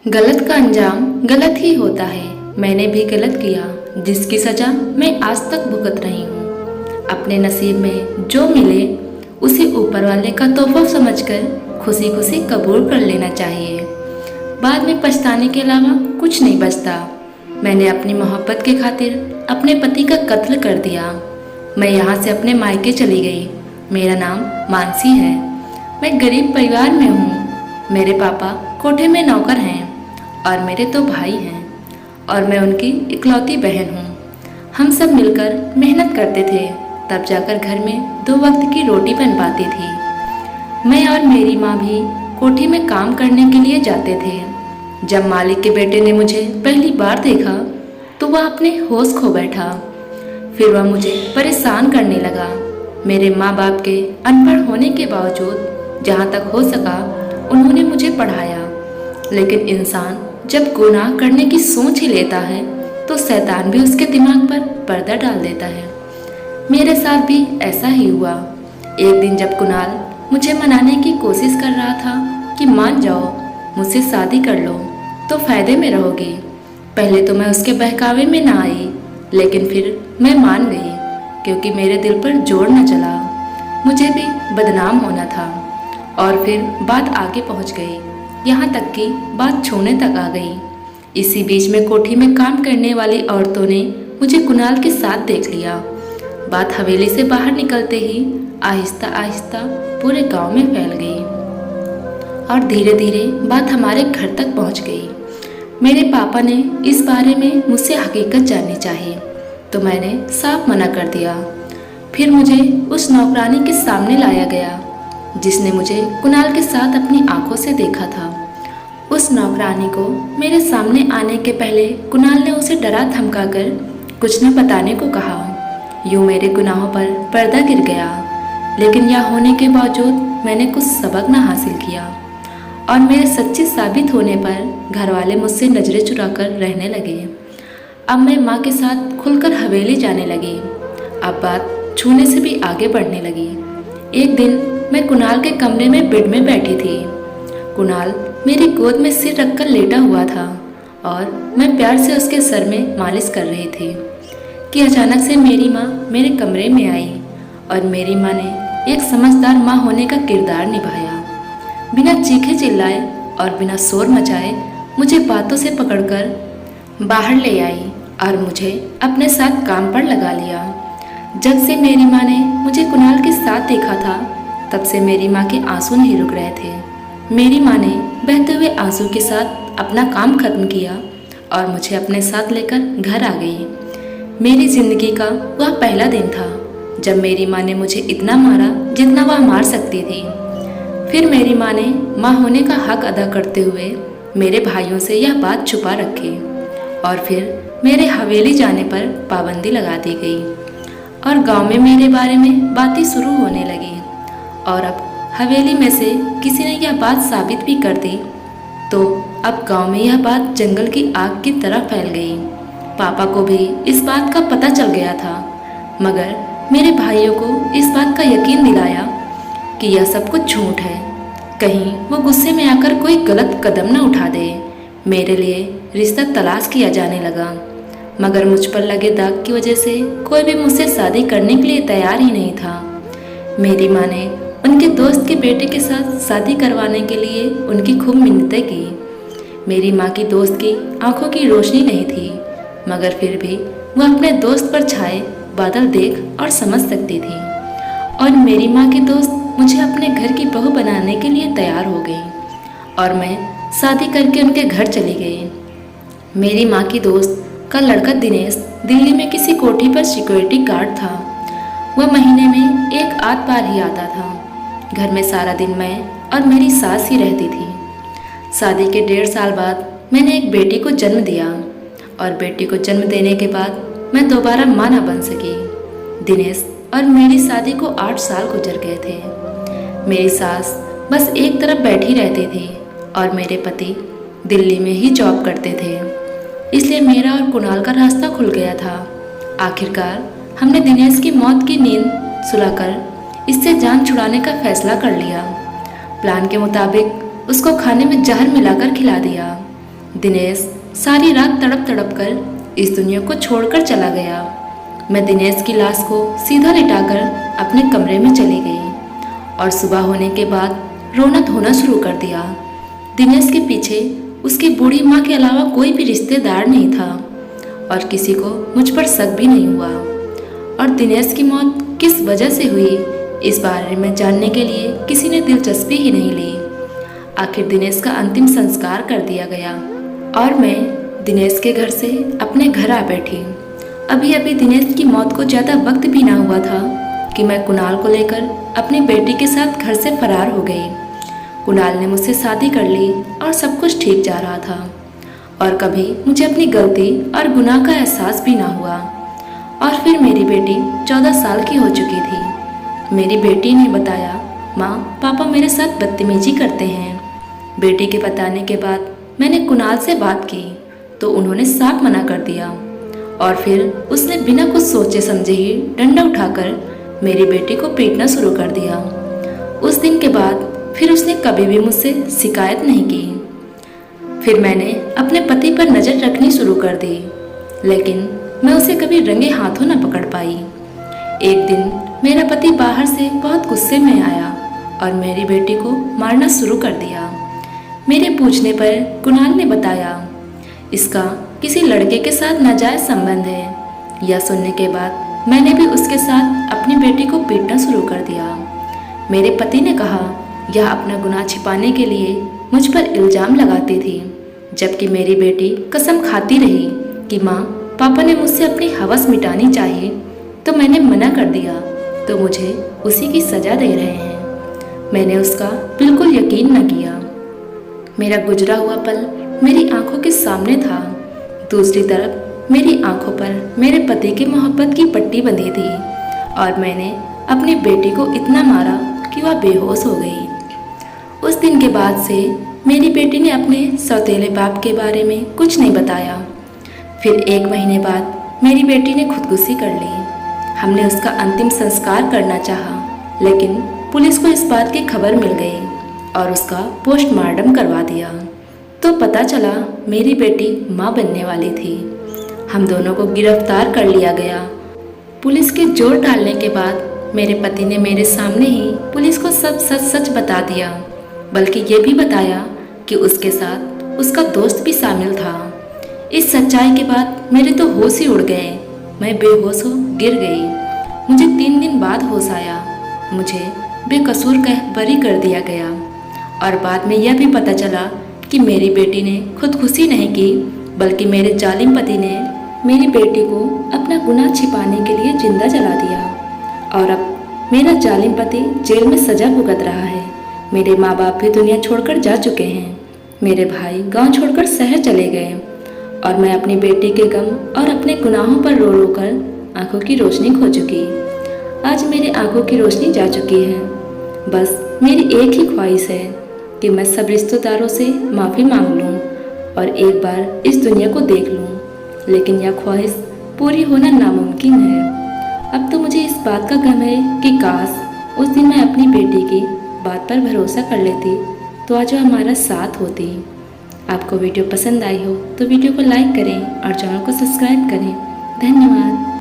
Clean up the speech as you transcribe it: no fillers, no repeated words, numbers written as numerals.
गलत का अंजाम गलत ही होता है। मैंने भी गलत किया, जिसकी सजा मैं आज तक भुगत रही हूँ। अपने नसीब में जो मिले उसे ऊपर वाले का तोहफा समझकर खुशी खुशी कबूल कर लेना चाहिए। बाद में पछताने के अलावा कुछ नहीं बचता। मैंने अपनी मोहब्बत के खातिर अपने पति का कत्ल कर दिया। मैं यहाँ से अपने मायके चली गई। मेरा नाम मानसी है। मैं गरीब परिवार में हूँ। मेरे पापा कोठे में नौकर हैं और मेरे 2 भाई हैं और मैं उनकी इकलौती बहन हूँ। हम सब मिलकर मेहनत करते थे, तब जाकर घर में 2 वक्त की रोटी बन पाती थी। मैं और मेरी माँ भी कोठी में काम करने के लिए जाते थे। जब मालिक के बेटे ने मुझे पहली बार देखा तो वह अपने होश खो बैठा। फिर वह मुझे परेशान करने लगा। मेरे माँ बाप के अनपढ़ होने के बावजूद जहाँ तक हो सका उन्होंने मुझे पढ़ाया। लेकिन इंसान जब गुनाह करने की सोच ही लेता है तो शैतान भी उसके दिमाग पर पर्दा डाल देता है। मेरे साथ भी ऐसा ही हुआ। एक दिन जब कुणाल मुझे मनाने की कोशिश कर रहा था कि मान जाओ, मुझसे शादी कर लो तो फायदे में रहोगी। पहले तो मैं उसके बहकावे में ना आई, लेकिन फिर मैं मान गई क्योंकि मेरे दिल पर जोर न चला। मुझे भी बदनाम होना था। और फिर बात आगे पहुंच गई, यहाँ तक कि बात छूने तक आ गई। इसी बीच में कोठी में काम करने वाली औरतों ने मुझे कुणाल के साथ देख लिया। बात हवेली से बाहर निकलते ही आहिस्ता आहिस्ता पूरे गांव में फैल गई और धीरे धीरे बात हमारे घर तक पहुंच गई। मेरे पापा ने इस बारे में मुझसे हकीकत जाननी चाहिए तो मैंने साफ मना कर दिया। फिर मुझे उस नौकरानी के सामने लाया गया जिसने मुझे कुणाल के साथ अपनी आंखों से देखा था। उस नौकरानी को मेरे सामने आने के पहले कुणाल ने उसे डरा धमका कर कुछ न बताने को कहा। यूँ मेरे गुनाहों पर पर्दा गिर गया, लेकिन यह होने के बावजूद मैंने कुछ सबक न हासिल किया और मेरे सच्चे साबित होने पर घर वाले मुझसे नजरें चुराकर रहने लगे। अब मैं माँ के साथ खुलकर हवेली जाने लगी। अब बात छूने से भी आगे बढ़ने लगी। एक दिन मैं कुणाल के कमरे में बेड में बैठी थी। कुणाल मेरी गोद में सिर रखकर लेटा हुआ था और मैं प्यार से उसके सर में मालिश कर रही थी कि अचानक से मेरी माँ मेरे कमरे में आई और मेरी माँ ने एक समझदार माँ होने का किरदार निभाया। बिना चीखे चिल्लाए और बिना शोर मचाए मुझे बातों से पकड़कर बाहर ले आई और मुझे अपने साथ काम पर लगा लिया। जब से मेरी माँ ने मुझे कुणाल के साथ देखा था तब से मेरी माँ के आंसू नहीं रुक रहे थे। मेरी माँ ने बहते हुए आंसू के साथ अपना काम खत्म किया और मुझे अपने साथ लेकर घर आ गई। मेरी जिंदगी का वह पहला दिन था जब मेरी माँ ने मुझे इतना मारा जितना वह मार सकती थी। फिर मेरी माँ ने माँ होने का हक अदा करते हुए मेरे भाइयों से यह बात छुपा रखी और फिर मेरे हवेली जाने पर पाबंदी लगा दी गई और गांव में मेरे बारे में बातें शुरू होने लगी। और अब हवेली में से किसी ने यह बात साबित भी कर दी तो अब गांव में यह बात जंगल की आग की तरह फैल गई। पापा को भी इस बात का पता चल गया था, मगर मेरे भाइयों को इस बात का यकीन दिलाया कि यह सब कुछ झूठ है। कहीं वो गुस्से में आकर कोई गलत कदम न उठा दे। मेरे लिए रिश्ता तलाश किया जाने लगा, मगर मुझ पर लगे दाग की वजह से कोई भी मुझसे शादी करने के लिए तैयार ही नहीं था। मेरी माँ ने उनके दोस्त के बेटे के साथ शादी करवाने के लिए उनकी खूब मिन्नतें की। मेरी माँ की दोस्त की आंखों की रोशनी नहीं थी, मगर फिर भी वह अपने दोस्त पर छाए बादल देख और समझ सकती थी और मेरी माँ की दोस्त मुझे अपने घर की बहू बनाने के लिए तैयार हो गई और मैं शादी करके उनके घर चली गई। मेरी माँ की दोस्त का लड़का दिनेश दिल्ली में किसी कोठी पर सिक्योरिटी गार्ड था। वह महीने में एक आध बार ही आता था। घर में सारा दिन मैं और मेरी सास ही रहती थी। शादी के 1.5 साल बाद मैंने एक बेटी को जन्म दिया और बेटी को जन्म देने के बाद मैं दोबारा माँ न बन सकी। दिनेश और मेरी शादी को 8 साल गुजर गए थे। मेरी सास बस एक तरफ बैठी रहती थी और मेरे पति दिल्ली में ही जॉब करते थे, इसलिए मेरा और कुणाल का रास्ता खुल गया था। आखिरकार हमने दिनेश की मौत की नींद सुलाकर इससे जान छुड़ाने का फैसला कर लिया। प्लान के मुताबिक उसको खाने में जहर मिलाकर खिला दिया दिनेश सारी रात तड़प तड़प कर इस दुनिया को छोड़कर चला गया। मैं दिनेश की लाश को सीधा लिटाकर अपने कमरे में चली गई और सुबह होने के बाद रोना धोना शुरू कर दिया। दिनेश के पीछे उसकी बूढ़ी माँ के अलावा कोई भी रिश्तेदार नहीं था और किसी को मुझ पर शक भी नहीं हुआ। और दिनेश की मौत किस वजह से हुई इस बारे में जानने के लिए किसी ने दिलचस्पी ही नहीं ली। आखिर दिनेश का अंतिम संस्कार कर दिया गया और मैं दिनेश के घर से अपने घर आ बैठी। अभी अभी दिनेश की मौत को ज़्यादा वक्त भी ना हुआ था कि मैं कुणाल को लेकर अपनी बेटी के साथ घर से फरार हो गई। कुणाल ने मुझसे शादी कर ली और सब कुछ ठीक जा रहा था और कभी मुझे अपनी गलती और गुनाह का एहसास भी ना हुआ। और फिर मेरी बेटी 14 साल की हो चुकी थी। मेरी बेटी ने बताया, माँ पापा मेरे साथ बदतमीजी करते हैं। बेटी के बताने के बाद मैंने कुणाल से बात की तो उन्होंने साफ मना कर दिया और फिर उसने बिना कुछ सोचे समझे ही डंडा उठाकर मेरी बेटी को पीटना शुरू कर दिया। उस दिन के बाद फिर उसने कभी भी मुझसे शिकायत नहीं की। फिर मैंने अपने पति पर नज़र रखनी शुरू कर दी, लेकिन मैं उसे कभी रंगे हाथों न पकड़ पाई। एक दिन मेरा पति बाहर से बहुत गुस्से में आया और मेरी बेटी को मारना शुरू कर दिया। मेरे पूछने पर कुणाल ने बताया, इसका किसी लड़के के साथ नाजायज संबंध है। यह सुनने के बाद मैंने भी उसके साथ अपनी बेटी को पीटना शुरू कर दिया। मेरे पति ने कहा, यह अपना गुनाह छिपाने के लिए मुझ पर इल्ज़ाम लगाती थी, जबकि मेरी बेटी कसम खाती रही कि माँ पापा ने मुझसे अपनी हवस मिटानी चाहिए तो मैंने मना कर दिया तो मुझे उसी की सज़ा दे रहे हैं। मैंने उसका बिल्कुल यकीन न किया। मेरा गुजरा हुआ पल मेरी आंखों के सामने था। दूसरी तरफ मेरी आंखों पर मेरे पति की मोहब्बत की पट्टी बंधी थी और मैंने अपनी बेटी को इतना मारा कि वह बेहोश हो गई। उस दिन के बाद से मेरी बेटी ने अपने सौतेले बाप के बारे में कुछ नहीं बताया। फिर 1 महीने बाद मेरी बेटी ने खुदकुशी कर ली। हमने उसका अंतिम संस्कार करना चाहा, लेकिन पुलिस को इस बात की खबर मिल गई और उसका पोस्टमार्टम करवा दिया तो पता चला मेरी बेटी माँ बनने वाली थी। हम दोनों को गिरफ्तार कर लिया गया। पुलिस के जोर डालने के बाद मेरे पति ने मेरे सामने ही पुलिस को सब सच सच बता दिया, बल्कि ये भी बताया कि उसके साथ उसका दोस्त भी शामिल था। इस सच्चाई के बाद मेरे तो होश ही उड़ गए। मैं बेहोश हो गिर गई। मुझे 3 दिन बाद होश आया। मुझे बेकसूर कह बरी कर दिया गया और बाद में यह भी पता चला कि मेरी बेटी ने खुदकुशी नहीं की, बल्कि मेरे जालिम पति ने मेरी बेटी को अपना गुनाह छिपाने के लिए जिंदा जला दिया और अब मेरा जालिम पति जेल में सजा भुगत रहा है। मेरे माँ बाप भी दुनिया छोड़कर जा चुके हैं। मेरे भाई गांव छोड़कर शहर चले गए और मैं अपनी बेटी के गम और अपने गुनाहों पर रो रो कर आंखों की रोशनी खो चुकी। आज मेरी आंखों की रोशनी जा चुकी है। बस मेरी एक ही ख्वाहिश है कि मैं सब रिश्तेदारों से माफ़ी मांग लूं और एक बार इस दुनिया को देख लूं, लेकिन यह ख्वाहिश पूरी होना नामुमकिन है। अब तो मुझे इस बात का गम है कि काश उस दिन मैं अपनी बेटी की बात पर भरोसा कर लेती तो आज वो हमारा साथ होती। आपको वीडियो पसंद आई हो तो वीडियो को लाइक करें और चैनल को सब्सक्राइब करें। धन्यवाद।